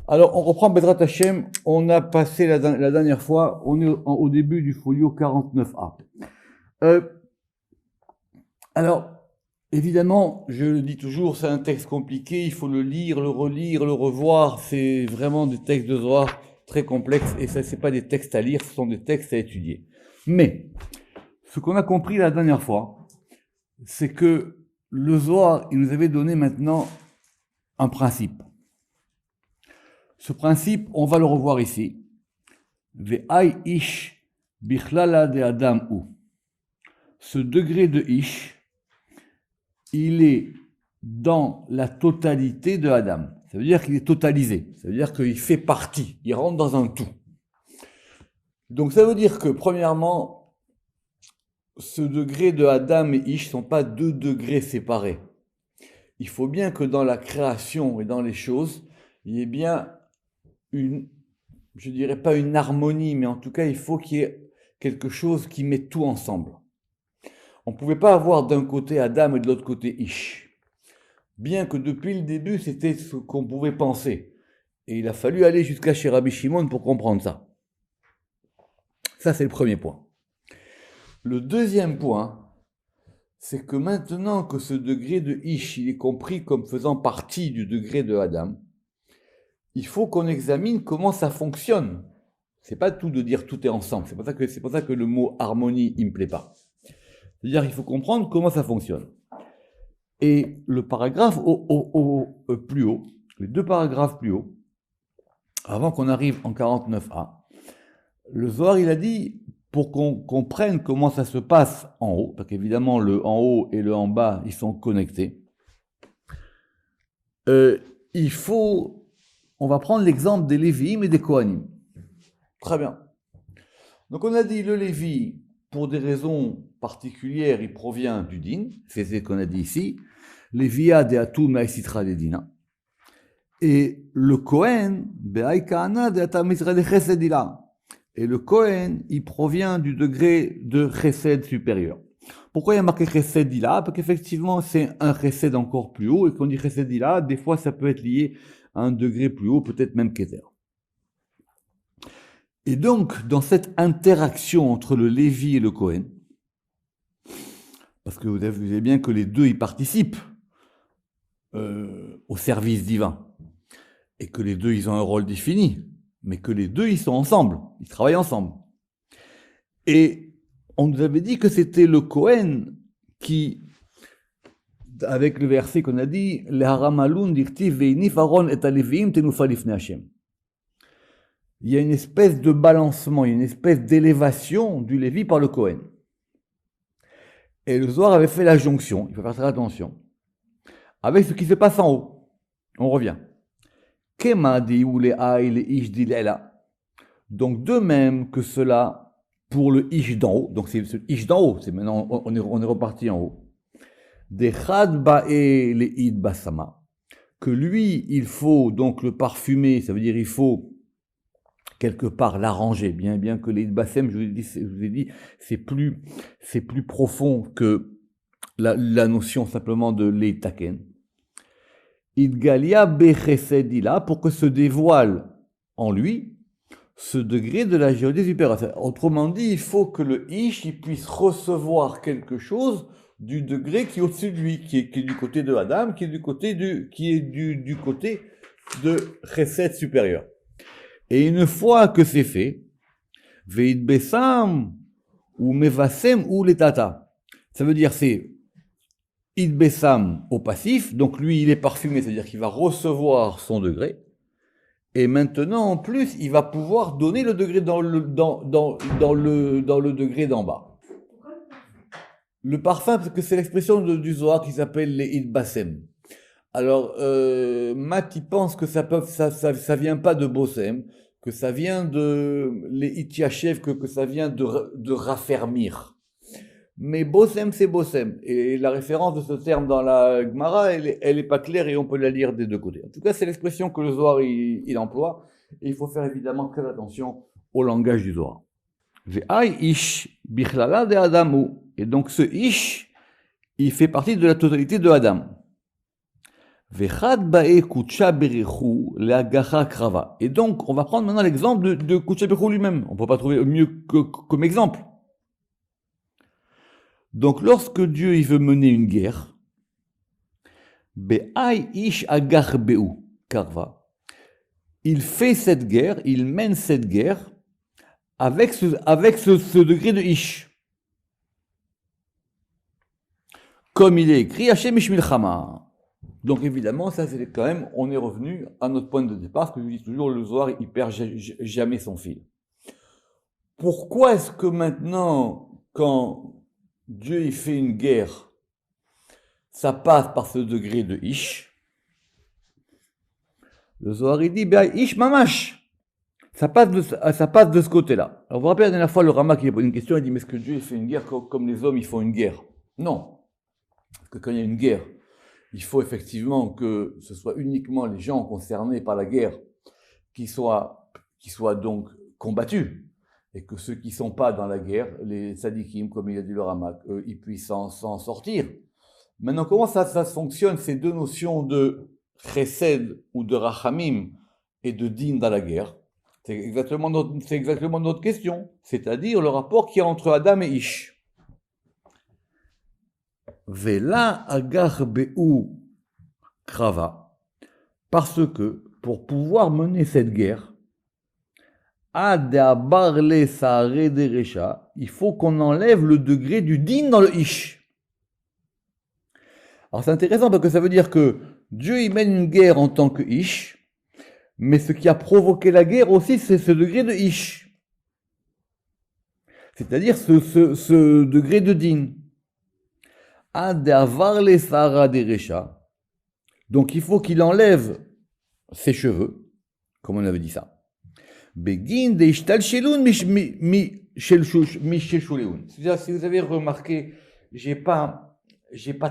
Alors, on reprend Bezrat Hashem. On a passé la dernière fois, on est au début du folio 49a. Alors, évidemment, je le dis toujours, c'est un texte compliqué, il faut le lire, le relire, le revoir. C'est vraiment des textes de Zohar très complexes et ça, c'est pas des textes à lire, ce sont des textes à étudier. Mais, ce qu'on a compris la dernière fois, c'est que le Zohar, il nous avait donné maintenant un principe. Ce principe, on va le revoir ici. Ve'ai ish bichlala de adam ou. Ce degré de ish, il est dans la totalité de Adam. Ça veut dire qu'il est totalisé. Ça veut dire qu'il fait partie. Il rentre dans un tout. Donc ça veut dire que, premièrement, ce degré de Adam et ish ne sont pas deux degrés séparés. Il faut bien que dans la création et dans les choses, il y ait bien une, je dirais pas une harmonie, mais en tout cas, il faut qu'il y ait quelque chose qui met tout ensemble. On ne pouvait pas avoir d'un côté Adam et de l'autre côté Ish. Bien que depuis le début, c'était ce qu'on pouvait penser. Et il a fallu aller jusqu'à chez Rabbi Shimon pour comprendre ça. Ça, c'est le premier point. Le deuxième point, c'est que maintenant que ce degré de Ish, il est compris comme faisant partie du degré de Adam, il faut qu'on examine comment ça fonctionne. C'est pas tout de dire tout est ensemble. C'est pour ça que le mot harmonie, il me plaît pas. C'est-à-dire qu'il faut comprendre comment ça fonctionne. Et le paragraphe plus haut, les deux paragraphes plus haut, avant qu'on arrive en 49a, le Zohar, il a dit, pour qu'on comprenne comment ça se passe en haut, parce qu'évidemment le en haut et le en bas, ils sont connectés, on va prendre l'exemple des Lévi'im et des Kohanim. Très bien. Donc on a dit le Lévi, pour des raisons particulières, il provient du din, c'est ce qu'on a dit ici, Lévia de Atou Maïsitra de Dina. Et le Kohen, Be'ai Kahana de Atamitra de Chesedila. Et le Kohen, il provient du degré de Chesed supérieur. Pourquoi il y a marqué Chesedila? Parce qu'effectivement, c'est un Chesed encore plus haut, et quand on dit Chesedila, des fois ça peut être lié à un degré plus haut, peut-être même Keter. Et donc, dans cette interaction entre le Lévi et le Kohen, parce que vous savez bien que les deux y participent au service divin, et que les deux ils ont un rôle défini, mais que les deux ils sont ensemble, ils travaillent ensemble. Et on nous avait dit que c'était le Kohen qui, avec le verset qu'on a dit, Leharamaloun dirtiv veinif Aaron et aleviim tenufa lifnei Hashem. Il y a une espèce de balancement, il y a une espèce d'élévation du Lévi par le Kohen. Et le Zohar avait fait la jonction, il faut faire très attention, avec ce qui se passe en haut. On revient. Donc de même que cela pour le Ish d'en haut, donc c'est le Ish d'en haut, c'est maintenant on est reparti en haut. Que lui, il faut donc le parfumer, ça veut dire il faut quelque part l'arranger, bien que les Bassem, je vous ai dit, c'est plus profond que la notion simplement de l'Eitaken. Idgalia bechesedila, pour que se dévoile en lui ce degré de la géodie supérieure. Autrement dit, il faut que le Ish il puisse recevoir quelque chose du degré qui est au-dessus de lui, qui est du côté de Adam, qui est du côté de Chesed supérieur. Et une fois que c'est fait, Veid Besam ou Mevasem ou Letata. Ça veut dire c'est Id Besam au passif, donc lui il est parfumé, c'est-à-dire qu'il va recevoir son degré. Et maintenant en plus, il va pouvoir donner le degré dans le degré d'en bas. Le parfum, parce que c'est l'expression du Zohar qui s'appelle les Id Basem. Alors, Matt, il pense que ça vient pas de Bossem, que ça vient de les Itiachev, que ça vient de raffermir. Mais Bossem, c'est Bossem. Et la référence de ce terme dans la Gemara, elle est pas claire et on peut la lire des deux côtés. En tout cas, c'est l'expression que le Zohar, il emploie. Et il faut faire évidemment très attention au langage du Zohar. Ve'ai ish bichlala de Adamu. Et donc, ce ish, il fait partie de la totalité de Adam. Et donc, on va prendre maintenant l'exemple de Kucha Berechou lui-même. On ne peut pas trouver mieux comme exemple. Donc, lorsque Dieu il veut mener une guerre, il fait cette guerre, il mène cette guerre avec ce degré de Ish. Comme il est écrit, Hashem Ish Milchama. Donc évidemment, ça c'est quand même, on est revenu à notre point de départ, parce que je dis toujours, le Zohar, il perd jamais son fil. Pourquoi est-ce que maintenant, quand Dieu il fait une guerre, ça passe par ce degré de Ish? Le Zohar il dit, ben Ish Mamash. Ça passe de ce côté-là. Alors vous vous rappelez la dernière fois, le Rama qui a posé une question, il dit, mais est-ce que Dieu il fait une guerre comme les hommes ils font une guerre? Non. Parce que quand il y a une guerre, il faut effectivement que ce soit uniquement les gens concernés par la guerre qui soient donc combattus, et que ceux qui ne sont pas dans la guerre, les sadikim, comme il a dit le Ramak, ils puissent s'en sortir. Maintenant, comment ça fonctionne, ces deux notions de chesed ou de rachamim et de din dans la guerre? C'est exactement notre question, c'est-à-dire le rapport qu'il y a entre Adam et Ish. Vela agar be'u krava, parce que pour pouvoir mener cette guerre, il faut qu'on enlève le degré du din dans le Ish. Alors c'est intéressant parce que ça veut dire que Dieu il mène une guerre en tant que Ish, mais ce qui a provoqué la guerre aussi c'est ce degré de Ish. C'est-à-dire ce degré de din. Donc il faut qu'il enlève ses cheveux, comme on avait dit ça. Si vous avez remarqué, j'ai pas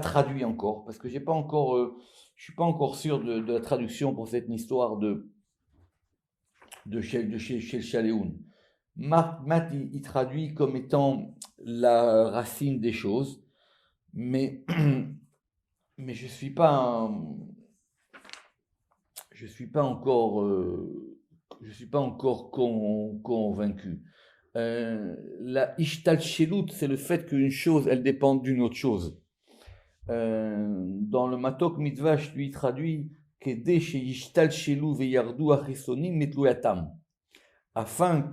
traduit encore, parce que je suis pas encore sûr de la traduction pour cette histoire de Shel Shaleun. Matt il traduit comme étant la racine des choses, mais je suis pas encore convaincu. La ishtalchelut, c'est le fait qu'une chose, elle dépend d'une autre chose. Dans le Matok Midrash, lui traduit Kedé chez ishtalchelu veyardu achisonim metluyatam, afin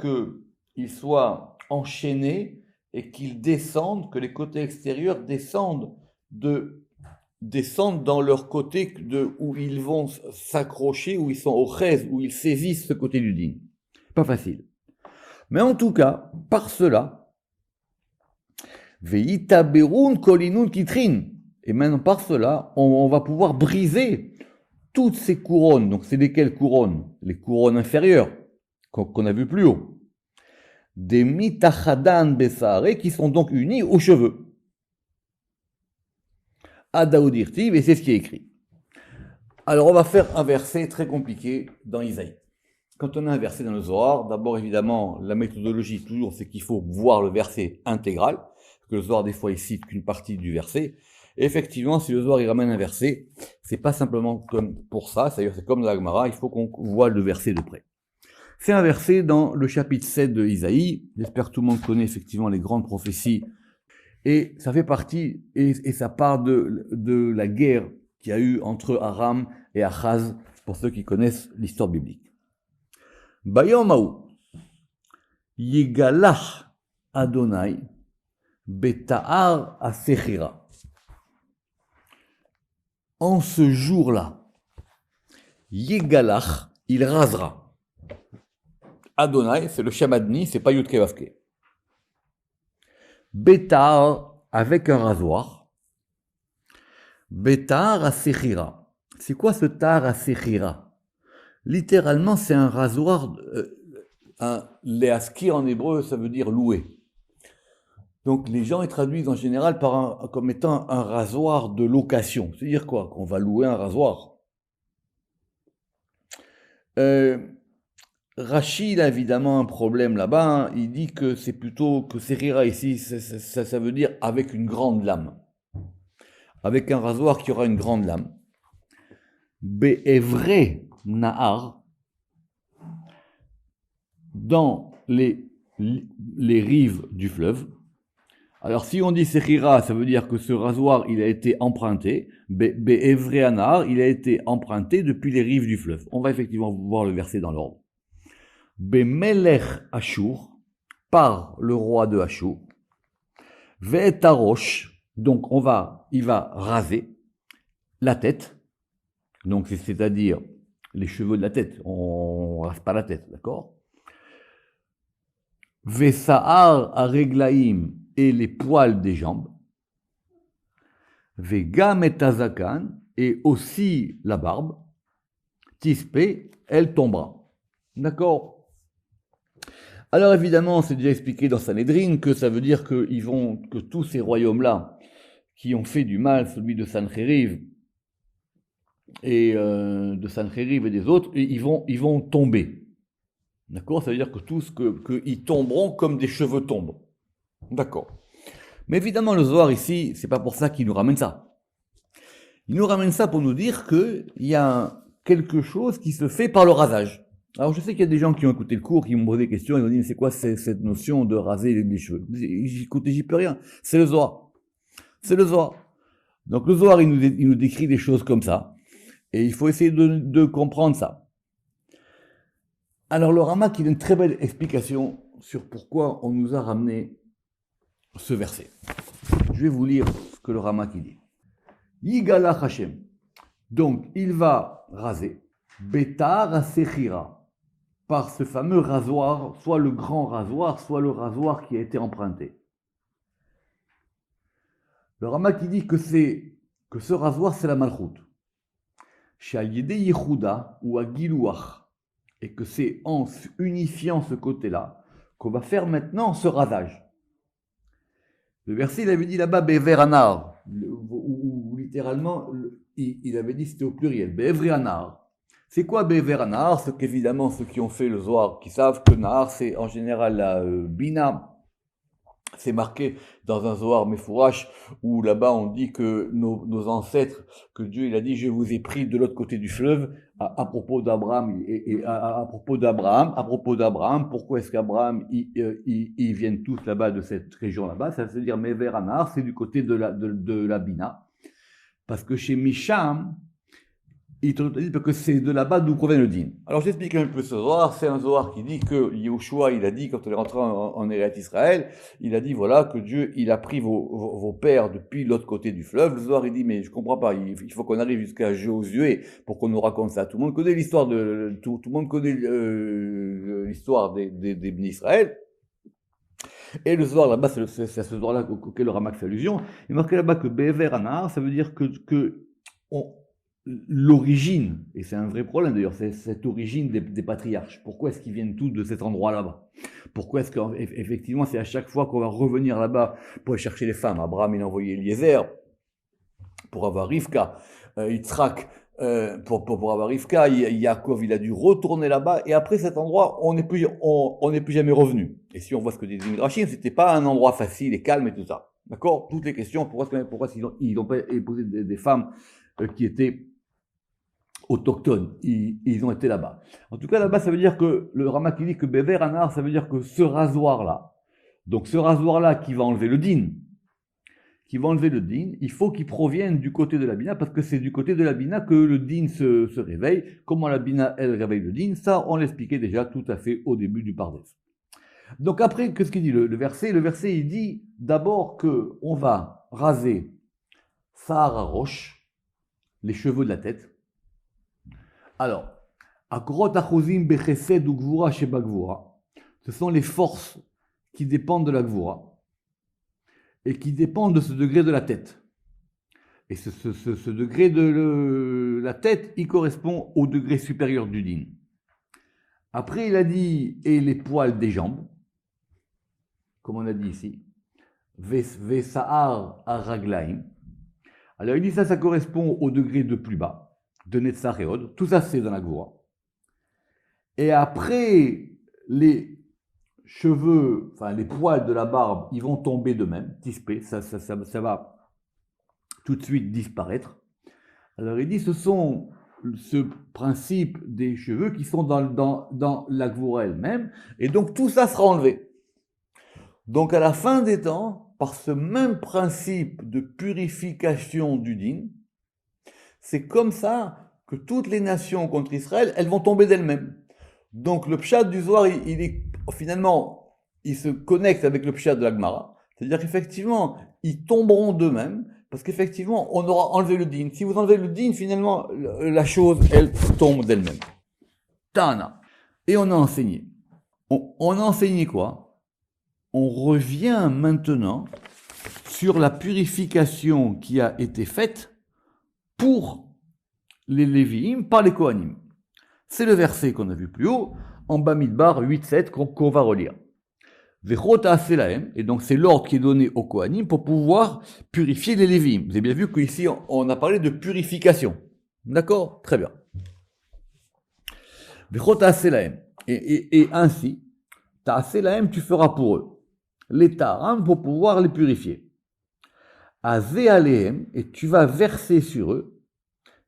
qu'ils soient enchaînés et qu'ils descendent, que les côtés extérieurs descendent dans leur côté où ils vont s'accrocher, où ils sont au chèze, où ils saisissent ce côté du din. Pas facile. Mais en tout cas, par cela, ve'itaberun kolinun kitrin, et maintenant par cela, on va pouvoir briser toutes ces couronnes. Donc c'est lesquelles couronnes? Les couronnes inférieures, qu'on a vu plus haut. Des mitachadan besare, qui sont donc unis aux cheveux. Adaoudirtiv, et c'est ce qui est écrit. Alors on va faire un verset très compliqué dans Isaïe. Quand on a un verset dans le Zohar, d'abord évidemment la méthodologie toujours c'est qu'il faut voir le verset intégral, parce que le Zohar des fois il cite qu'une partie du verset. Et effectivement si le Zohar il ramène un verset, c'est pas simplement comme pour ça, c'est-à-dire c'est comme dans la Gemara, il faut qu'on voit le verset de près. C'est un verset dans le chapitre 7 de Isaïe. J'espère que tout le monde connaît effectivement les grandes prophéties. Et ça fait partie, et ça part de la guerre qu'il y a eu entre Aram et Achaz, pour ceux qui connaissent l'histoire biblique. Bayom Haou, Yigalach Adonai, Beta'ar Asechira. En ce jour-là, Yigalach, il rasera. Adonai, c'est le Shamadni, c'est pas Yudke Vavke. Bétar avec un rasoir. Bétar à Sechira. C'est quoi ce tar à Sechira? Littéralement, c'est un rasoir. Léaski en hébreu, ça veut dire louer. Donc les gens ils traduisent en général comme étant un rasoir de location. C'est-à-dire quoi? Qu'on va louer un rasoir. Rachid a évidemment un problème là-bas, hein. Il dit que c'est plutôt que Sechira ici, ça veut dire avec une grande lame. Avec un rasoir qui aura une grande lame. be'evre nahar, dans les rives du fleuve. Alors si on dit sechira, ça veut dire que ce rasoir, il a été emprunté, be'evre nahar, il a été emprunté depuis les rives du fleuve. On va effectivement voir le verset dans l'ordre. Be'melech Ashur, par le roi de Ashur, ve'etarosh, donc il va raser la tête, donc c'est-à-dire les cheveux de la tête, on rase pas la tête, d'accord? Ve'sa'ar areglaim, et les poils des jambes, ve'gam et azakan, et aussi la barbe, tispé, elle tombera. D'accord? Alors évidemment, c'est déjà expliqué dans Sanhédrin que ça veut dire que tous ces royaumes-là, qui ont fait du mal, celui de Sanchériv et des autres, ils vont tomber. D'accord? Ça veut dire que tous qu'ils tomberont comme des cheveux tombent. D'accord. Mais évidemment, le Zohar ici, c'est pas pour ça qu'il nous ramène ça. Il nous ramène ça pour nous dire qu'il y a quelque chose qui se fait par le rasage. Alors je sais qu'il y a des gens qui ont écouté le cours, qui m'ont posé des questions, ils m'ont dit mais c'est quoi cette notion de raser les cheveux? Écoutez, j'y peux rien. C'est le Zohar. C'est le Zohar. Donc le Zohar, il nous décrit des choses comme ça. Et il faut essayer de comprendre ça. Alors le Ramak, il a une très belle explication sur pourquoi on nous a ramené ce verset. Je vais vous lire ce que le Ramak dit. Yigala Hashem. Donc il va raser. Betar Sechira. Par ce fameux rasoir, soit le grand rasoir, soit le rasoir qui a été emprunté. Le Ramak dit que ce rasoir, c'est la malchoute. Shaliede Yehuda ou Agilouach. Et que c'est en unifiant ce côté-là qu'on va faire maintenant ce rasage. Le verset, il avait dit là-bas, Be'everanar, ou littéralement, il avait dit c'était au pluriel, Be'everanar. C'est quoi Be'everanar? C'est qu'évidemment, ceux qui ont fait le Zohar, qui savent que Nahar, c'est en général la Bina. C'est marqué dans un Zohar Mefourash, où là-bas on dit que nos ancêtres, que Dieu il a dit, je vous ai pris de l'autre côté du fleuve, à propos d'Abraham, et à propos d'Abraham, pourquoi est-ce qu'Abraham, ils viennent tous là-bas de cette région là-bas? Ça veut dire Mever Anar, c'est du côté de la Bina. Parce que chez Misham, il te dit que c'est de là-bas d'où provient le din. Alors j'explique un peu ce Zohar. C'est un Zohar qui dit que Yehoshua, il a dit, quand il est rentré en Eretz Israël, il a dit, voilà, que Dieu, il a pris vos pères depuis l'autre côté du fleuve. Le Zohar, il dit, mais je comprends pas, il faut qu'on arrive jusqu'à Josué pour qu'on nous raconte ça. Tout le monde connaît l'histoire tout le monde connaît l'histoire des Bnei Israël. Et le Zohar, là-bas, c'est à ce Zohar-là auquel le Ramak fait allusion. Il marqué là-bas que Be'ever Anar, ça veut dire que l'origine, et c'est un vrai problème d'ailleurs, c'est cette origine des patriarches. Pourquoi est-ce qu'ils viennent tous de cet endroit là-bas? Pourquoi est-ce qu'effectivement c'est à chaque fois qu'on va revenir là-bas pour aller chercher les femmes? Abraham il a envoyé Eliezer pour avoir Rivka, Yitzhak pour avoir Rivka, Yaakov il a dû retourner là-bas, et après cet endroit on n'est plus jamais revenu. Et si on voit ce que disent les Midrashim, c'était pas un endroit facile et calme et tout ça. D'accord? Toutes les questions, pourquoi ils n'ont pas épousé des femmes qui étaient autochtones, ils ont été là-bas. En tout cas, là-bas, ça veut dire que le Ramak dit que Be'ever Anar, ça veut dire que ce rasoir-là, donc ce rasoir-là qui va enlever le din, il faut qu'il provienne du côté de la Bina, parce que c'est du côté de la Bina que le din se réveille. Comment la Bina, elle, réveille le din, ça, on l'expliquait déjà tout à fait au début du Pardes. Donc après, qu'est-ce qu'il dit le verset? Le verset, il dit d'abord qu'on va raser Sahara Roche, les cheveux de la tête. Alors, Akrot Achozim Bechesed ou Gvura Sheba Gvura, ce sont les forces qui dépendent de la Gvura et qui dépendent de ce degré de la tête. Et ce degré de la tête, il correspond au degré supérieur du din. Après, il a dit, et les poils des jambes, comme on a dit ici, Vesa'ar Araglaim. Alors, il dit ça correspond au degré de plus bas, de Netzach et Hod. Tout ça, c'est dans la Gvura. Et après, les cheveux, enfin les poils de la barbe, ils vont tomber de même, tispé, ça va tout de suite disparaître. Alors il dit, ce sont ce principe des cheveux qui sont dans la gvoura elle-même, et donc tout ça sera enlevé. Donc à la fin des temps, par ce même principe de purification du din, c'est comme ça que toutes les nations contre Israël, elles vont tomber d'elles-mêmes. Donc le pshat du Zohar, il est finalement, il se connecte avec le pshat de la Gemara. C'est-à-dire qu'effectivement, ils tomberont d'eux-mêmes, parce qu'effectivement, on aura enlevé le din. Si vous enlevez le din, finalement, la chose, elle tombe d'elle-même. Tana. Et on a enseigné. On a enseigné quoi? On revient maintenant sur la purification qui a été faite pour les Lévi'im par les Kohanim. C'est le verset qu'on a vu plus haut, en Bamidbar 8-7, qu'on va relire. Et donc c'est l'ordre qui est donné aux Kohanim pour pouvoir purifier les Lévi'im. Vous avez bien vu qu'ici on a parlé de purification. D'accord? Très bien. Et ainsi, tu feras pour eux les taram pour pouvoir les purifier. Et tu vas verser sur eux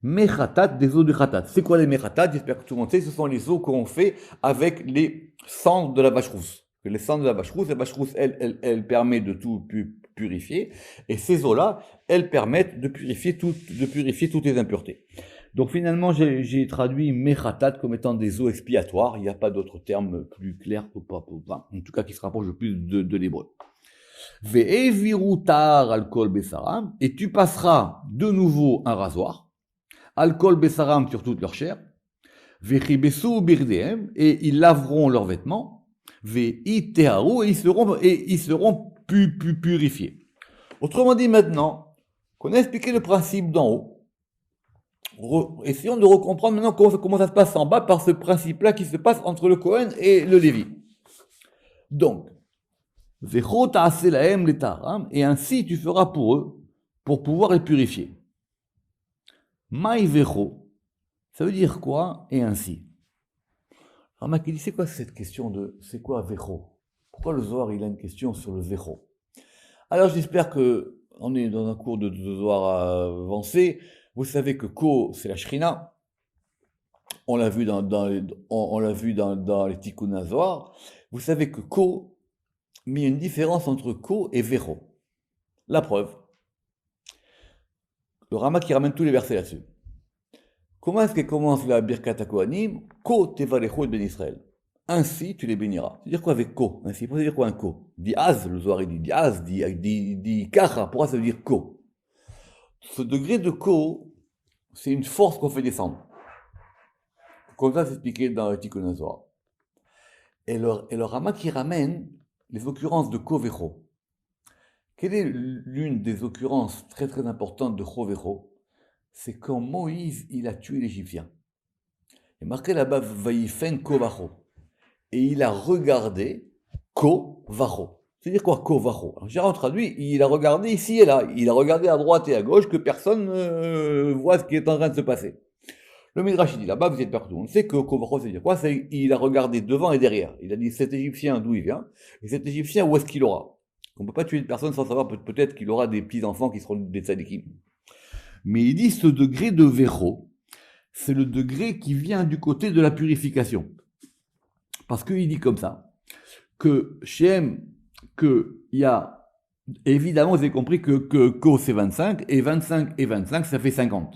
mechatat, des eaux de khatat. C'est quoi les mechatat? J'espère que tout le monde sait, ce sont les eaux qu'on fait avec les cendres de la vache rousse. Les cendres de la vache rousse, elle permet de tout purifier, et ces eaux-là, elles permettent de purifier toutes les impuretés. Donc finalement, j'ai traduit mechatat comme étant des eaux expiatoires, il n'y a pas d'autre terme plus clair, en tout cas qui se rapproche le plus de l'hébreu. Ve'evirutar alcool besaram, et tu passeras de nouveau un rasoir, alcool besaram sur toute leur chair, vechibesu birdeem, et ils laveront leurs vêtements, ve'iteharu, et ils seront purifiés. Autrement dit, maintenant qu'on a expliqué le principe d'en haut, essayons de recomprendre maintenant comment ça se passe en bas par ce principe-là qui se passe entre le Kohen et le Lévi. Donc, et ainsi tu feras pour eux, pour pouvoir les purifier. Maï vecho, ça veut dire quoi? Et ainsi. Ramak, il dit, c'est quoi cette question de, c'est quoi vecho? Pourquoi le Zohar, il a une question sur le vecho? Alors j'espère que, on est dans un cours de Zohar avancé, vous savez que Ko, c'est la Shrina, on l'a vu dans les Tikkun Zohar, vous savez que Ko, mais il y a une différence entre Ko et vecho. La preuve, le Rama qui ramène tous les versets là-dessus. Comment est-ce qu'elle commence la Birkat HaKohanim? Ko tevarecho et ben Israël. Ainsi, tu les béniras. C'est-à-dire quoi avec Ko? Ainsi, pourquoi ça veut dire quoi un Ko? Dit Az, le Zohar dit Az, dit Kacha. Pourquoi ça veut dire Ko? Ce degré de Ko, c'est une force qu'on fait descendre. Comme ça, c'est expliqué dans le Tikkun Zohar. Et le Rama qui ramène les occurrences de Ko vecho. Quelle est l'une des occurrences très très importantes de Ko vecho? C'est quand Moïse, il a tué l'Égyptien. Il est marqué là-bas, Vaïfen Ko vacho. Et il a regardé Ko vacho. C'est-à-dire quoi, Ko vacho? J'ai traduit, il a regardé ici et là. Il a regardé à droite et à gauche que personne ne voit ce qui est en train de se passer. Le Midrash dit là-bas, vous êtes partout. On sait que Ko vacho, c'est dire quoi? Il a regardé devant et derrière. Il a dit, cet Égyptien, d'où il vient? Et cet Égyptien, où est-ce qu'il aura? On ne peut pas tuer une personne sans savoir, peut-être qu'il aura des petits-enfants qui seront des tzadikim. Mais il dit ce degré de véro, c'est le degré qui vient du côté de la purification. Parce qu'il dit comme ça, que chez M, qu'il y a, évidemment, vous avez compris que Ko c'est 25, et 25, ça fait 50.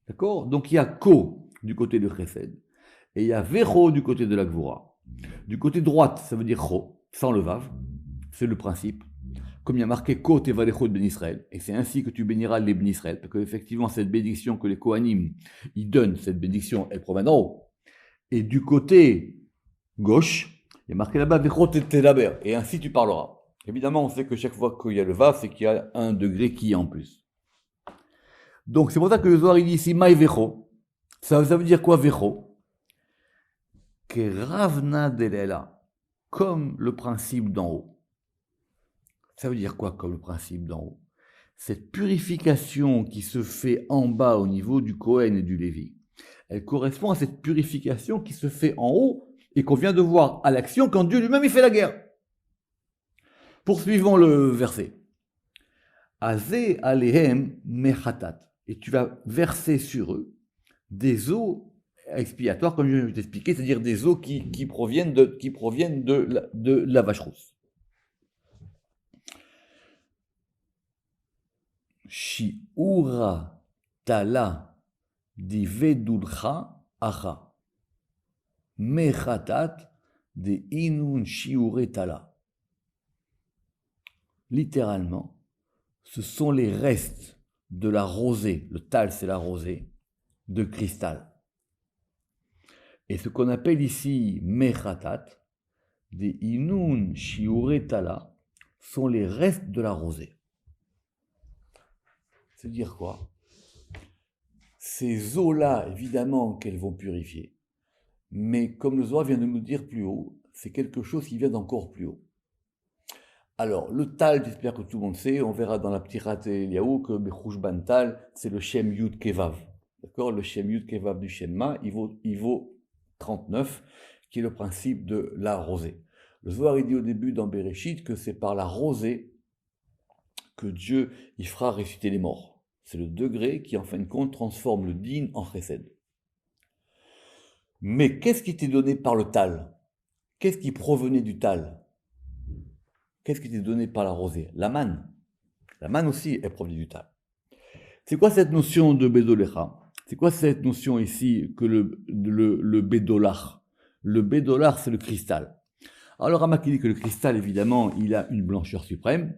D'accord? Donc il y a Ko du côté de Chesed, et il y a Véro du côté de la Gvura. Du côté droite, ça veut dire Cho, sans le Vav, c'est le principe. Comme il y a marqué Ko tevarecho ben Israël, et c'est ainsi que tu béniras les ben Israël, parce qu'effectivement, cette bénédiction que les Kohanim, ils donnent, cette bénédiction, elle provient d'en haut. Et du côté gauche, il y a marqué là-bas Vecho tedaber, et ainsi tu parleras. Évidemment, on sait que chaque fois qu'il y a le Vav, c'est qu'il y a un degré qui est en plus. Donc c'est pour ça que le Zohar il dit ici Maï Vecho. Ça veut dire quoi Vecho? Que Ravna Delela, comme le principe d'en haut. Ça veut dire quoi comme le principe d'en haut? Cette purification qui se fait en bas au niveau du Kohen et du Lévi, elle correspond à cette purification qui se fait en haut et qu'on vient de voir à l'action quand Dieu lui-même il fait la guerre. Poursuivons le verset. Azé alehem mechatat, et tu vas verser sur eux des eaux expiatoires, comme je vais t'expliquer, c'est-à-dire des eaux qui proviennent de la vache rousse. Shi'ura tala divedulcha acha mechatat de inun shi'ure tala. Littéralement, ce sont les restes de la rosée, le tal c'est la rosée, de cristal. Et ce qu'on appelle ici mechatat, des inun shi'ure tala, sont les restes de la rosée. C'est-à-dire quoi? Ces eaux-là, évidemment qu'elles vont purifier, mais comme le Zohar vient de nous dire plus haut, c'est quelque chose qui vient d'encore plus haut. Alors, le tal, j'espère que tout le monde sait, on verra dans la Ptirat Eliyahu que Bechouchban Tal, c'est le Shem Yud Kevav. D'accord? Le Shem Yud Kevav du Shema, il vaut 39, qui est le principe de la rosée. Le Zohar il dit au début dans Bereshit que c'est par la rosée que Dieu il fera ressusciter les morts. C'est le degré qui, en fin de compte, transforme le din en chesed. Mais qu'est-ce qui était donné par le tal? Qu'est-ce qui provenait du tal? Qu'est-ce qui était donné par la rosée? La manne. La manne aussi est provenue du tal. C'est quoi cette notion de Bédolécha? C'est quoi cette notion ici que le Bédolach? Le Bédolach, c'est le cristal. Alors, Ramak dit que le cristal, évidemment, il a une blancheur suprême,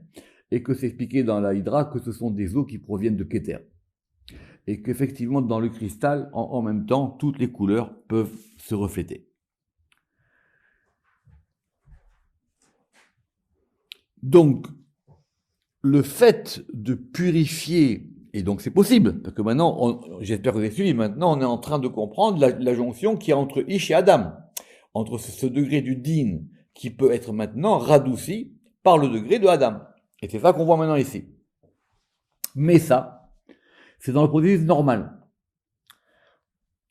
et que c'est expliqué dans la Hydra que ce sont des eaux qui proviennent de Kéter. Et qu'effectivement, dans le cristal, en même temps, toutes les couleurs peuvent se refléter. Donc, le fait de purifier, et donc c'est possible, parce que maintenant, j'espère que vous avez suivi, maintenant on est en train de comprendre la jonction qu'il y a entre Ish et Adam, entre ce degré du din qui peut être maintenant radouci par le degré de Adam. Et c'est ça qu'on voit maintenant ici. Mais ça, c'est dans le processus normal.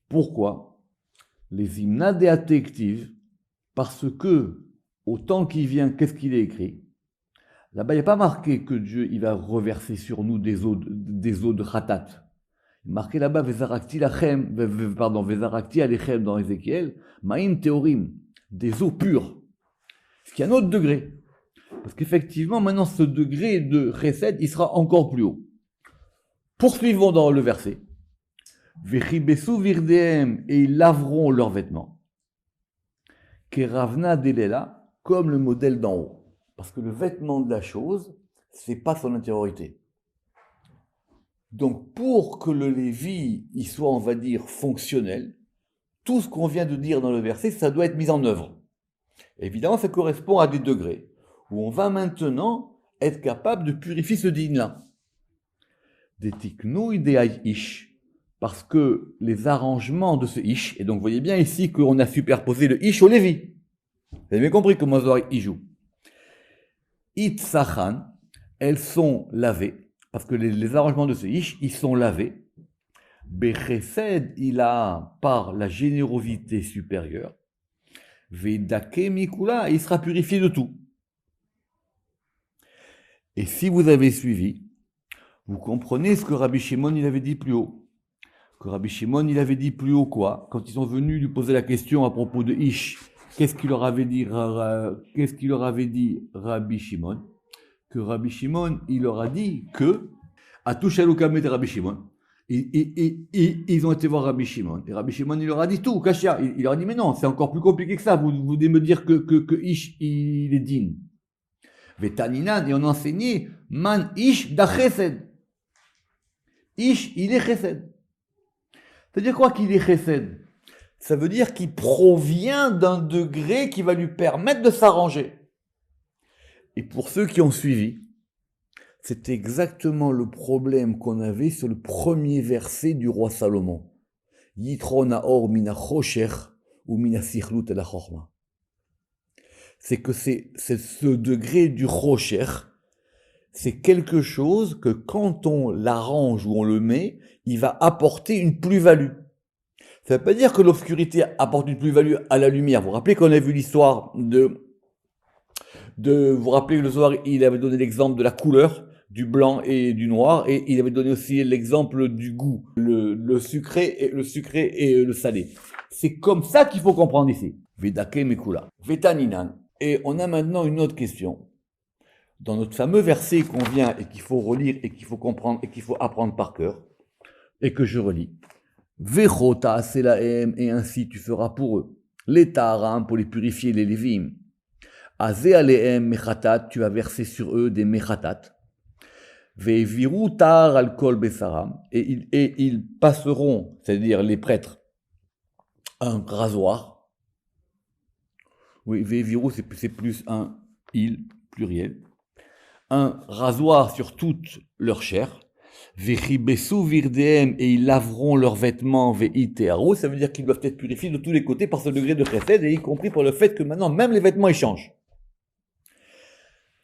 Pourquoi? Les hymnes déatectives, parce que, au temps qui vient, qu'est-ce qu'il est écrit? Là-bas, il n'y a pas marqué que Dieu il va reverser sur nous des eaux de Khatat. Il est marqué là-bas, Vezarakti Alechem dans Ézéchiel, Maïm Théorim, des eaux pures. Ce qui est un autre degré. Parce qu'effectivement, maintenant, ce degré de Chesed, il sera encore plus haut. Poursuivons dans le verset. Vechibesu virdehem, et ils laveront leurs vêtements. Keravna delela, comme le modèle d'en haut. Parce que le vêtement de la chose, c'est pas son intériorité. Donc, pour que le Lévi, il soit, on va dire, fonctionnel, tout ce qu'on vient de dire dans le verset, ça doit être mis en œuvre. Évidemment, ça correspond à des degrés, où on va maintenant être capable de purifier ce din-là. Des tiknouï des ish, parce que les arrangements de ce ish, et donc vous voyez bien ici qu'on a superposé le ish au Lévi. Vous avez bien compris comment Zohar y joue. Itzachan, elles sont lavées, parce que les arrangements de ce ish, ils sont lavés. Bechesed, il a par la générosité supérieure. Vedake mikula, il sera purifié de tout. Et si vous avez suivi, vous comprenez ce que Rabbi Shimon il avait dit plus haut. Que Rabbi Shimon il avait dit plus haut quoi? Quand ils sont venus lui poser la question à propos de Ish, qu'est-ce qu'il leur avait dit Rabbi Shimon? Que Rabbi Shimon il leur a dit que à Touchaloukamet et Rabbi Shimon, ils ont été voir Rabbi Shimon. Et Rabbi Shimon il leur a dit tout, Kashia. Il leur a dit mais non, c'est encore plus compliqué que ça. Vous voulez me dire que Ish il est digne. Vetaninan, et on enseignait Man Ish da Chesed. Ish, il est Chesed. C'est-à-dire quoi qu'il est Chesed? Ça veut dire qu'il provient d'un degré qui va lui permettre de s'arranger. Et pour ceux qui ont suivi, c'est exactement le problème qu'on avait sur le premier verset du roi Salomon. Yitro naor mina chosher ou mina sichlut la chorma. C'est que c'est ce degré du chosher, c'est quelque chose que quand on l'arrange ou on le met, il va apporter une plus-value. Ça ne veut pas dire que l'obscurité apporte une plus-value à la lumière. Vous vous rappelez qu'on a vu l'histoire vous vous rappelez que le Zohar, il avait donné l'exemple de la couleur du blanc et du noir, et il avait donné aussi l'exemple du goût, le sucré et le salé. C'est comme ça qu'il faut comprendre ici. Vedake Mekula. Vetaninan. Et on a maintenant une autre question. Dans notre fameux verset qu'on vient et qu'il faut relire et qu'il faut comprendre et qu'il faut apprendre par cœur, et que je relis. Vechota selaem, et ainsi tu feras pour eux. Les taharam, pour les purifier, les lévim. Azé aleem mechatat, tu vas verser sur eux des mechatat. Veviru tar al kol besaram, et ils passeront, c'est-à-dire les prêtres, un rasoir. Oui, veviru c'est plus un il, pluriel. Un rasoir sur toute leur chair. Vechibesu virdeem, et ils laveront leurs vêtements veitearu, ça veut dire qu'ils doivent être purifiés de tous les côtés par ce degré de chesed, et y compris pour le fait que maintenant même les vêtements ils changent.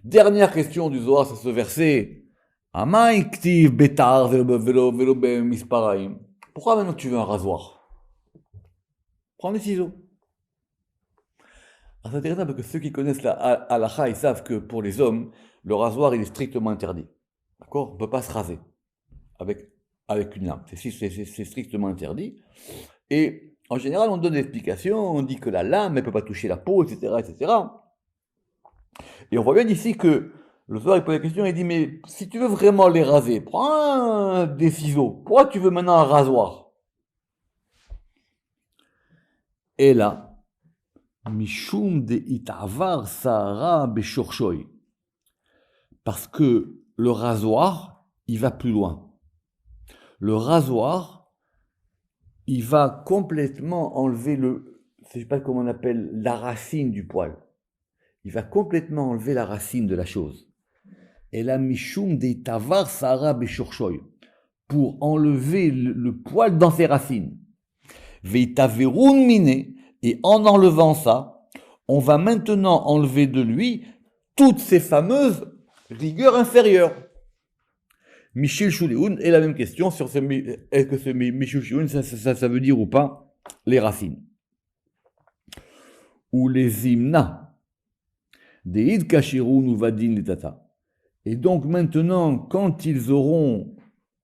Dernière question du Zohar sur ce verset. Amai ktiv betar velo misparaim. Pourquoi maintenant tu veux un rasoir? Prends des ciseaux. C'est intéressant parce que ceux qui connaissent la halakha, ils savent que pour les hommes, le rasoir il est strictement interdit. D'accord? On ne peut pas se raser avec une lame. C'est strictement interdit. Et en général, on donne des explications, on dit que la lame ne peut pas toucher la peau, etc., etc. Et on voit bien ici que le soir, il pose la question, il dit, mais si tu veux vraiment les raser, prends des ciseaux. Pourquoi tu veux maintenant un rasoir? Et là, Mishum de itavar sahara beshorshoy. Parce que le rasoir, il va plus loin. Le rasoir, il va complètement enlever je ne sais pas comment on appelle, la racine du poil. Il va complètement enlever la racine de la chose. Et la mishum de tavar sahara beshorshoy, pour enlever le poil dans ses racines. Veitaverun mine, et en enlevant ça, on va maintenant enlever de lui toutes ces fameuses rigueurs inférieures. Michel Chouléoun, et la même question sur est-ce que ce Michel Chouléoun, ça veut dire ou pas les racines. Ou les imna, des id kashirun ou vadin les tata. Et donc maintenant, quand ils auront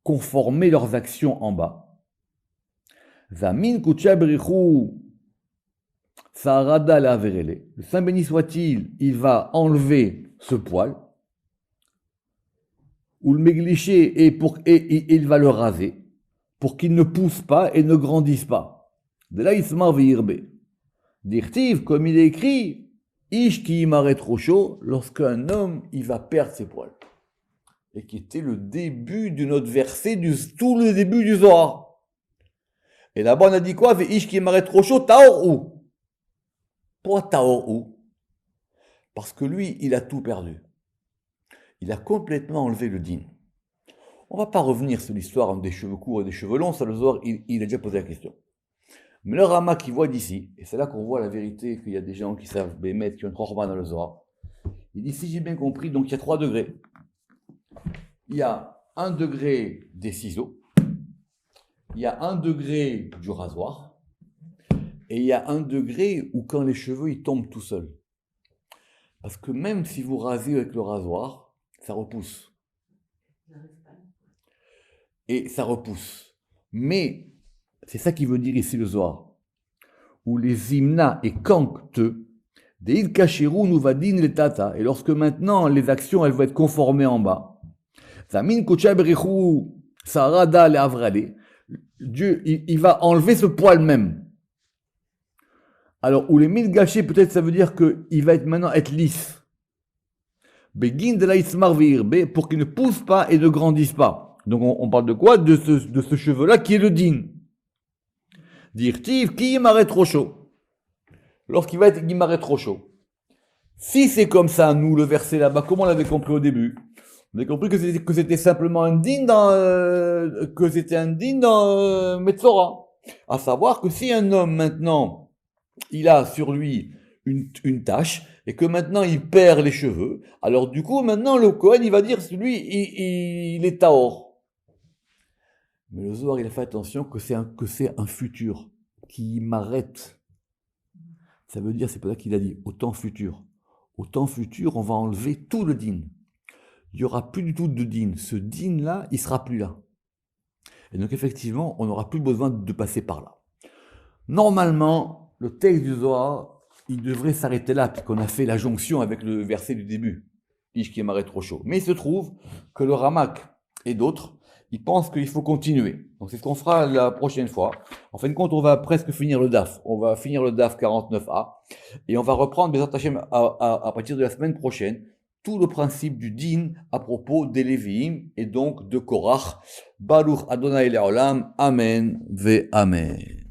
conformé leurs actions en bas, Zamin kuchabrichu sarada la verele. Le Saint béni soit-il, il va enlever ce poil, ou le mégliché, et il va le raser, pour qu'il ne pousse pas et ne grandisse pas. De là, Ismar ve'irbe. Dirtiv, comme il est écrit, Ish ki imaret trop chaud, lorsqu'un homme, il va perdre ses poils. Et qui était le début de notre verset, tout le début du Zohar. Et là-bas, on a dit quoi? Ish ki imaret trop chaud, taor ou? Pourquoi taor ou? Parce que lui, il a tout perdu. Il a complètement enlevé le din. On ne va pas revenir sur l'histoire des cheveux courts et des cheveux longs, ça le Zohar, il a déjà posé la question. Mais le Rama qui voit d'ici, et c'est là qu'on voit la vérité, qu'il y a des gens qui savent bémettre, qui ont une chorma dans le Zohar, il dit, si j'ai bien compris, donc il y a 3 degrés. Il y a 1 degré des ciseaux, il y a 1 degré du rasoir, et il y a 1 degré où quand les cheveux ils tombent tout seuls. Parce que même si vous rasez avec le rasoir, ça repousse. Et ça repousse. Mais, c'est ça qui veut dire ici le Zohar. Où les imna et kankte, des idkashirun ou vadin les tata, et lorsque maintenant les actions elles vont être conformées en bas, zamin kuchabrichu sarada le avrale, Dieu il va enlever ce poil même. Alors, où les mille gâchés, peut-être ça veut dire qu'il va maintenant être lisse. Begin de la ismar ve'irbe, pour qu'il ne pousse pas et ne grandisse pas. Donc on parle de quoi? De ce cheveu-là qui est le din. Dirtiv qui m'arrête trop chaud. Lorsqu'il va être guimaré trop chaud. Si c'est comme ça, nous, le verset là-bas, comment on l'avait compris au début? On avait compris que c'était simplement un din dans Metzora. À savoir que si un homme maintenant il a sur lui une tache, et que maintenant il perd les cheveux, alors du coup, maintenant le Kohen, il va dire, lui, il est Taor. Mais le Zohar, il a fait attention que c'est un futur qui m'arrête. Ça veut dire, c'est pour ça qu'il a dit, au temps futur. Au temps futur, on va enlever tout le din. il n'y aura plus du tout de din. Ce din-là, il sera plus là. Et donc effectivement, on n'aura plus besoin de passer par là. Normalement, le texte du Zohar, il devrait s'arrêter là, puisqu'on a fait la jonction avec le verset du début. Ish qui est trop chaud. Mais il se trouve que le Ramak et d'autres, ils pensent qu'il faut continuer. Donc c'est ce qu'on fera la prochaine fois. En fin de compte, on va presque finir le DAF. On va finir le DAF 49a. Et on va reprendre Bezat Hashem à partir de la semaine prochaine tout le principe du din à propos des Lévi'im et donc de Korach. Baruch Adonai Le'olam. Amen ve Amen.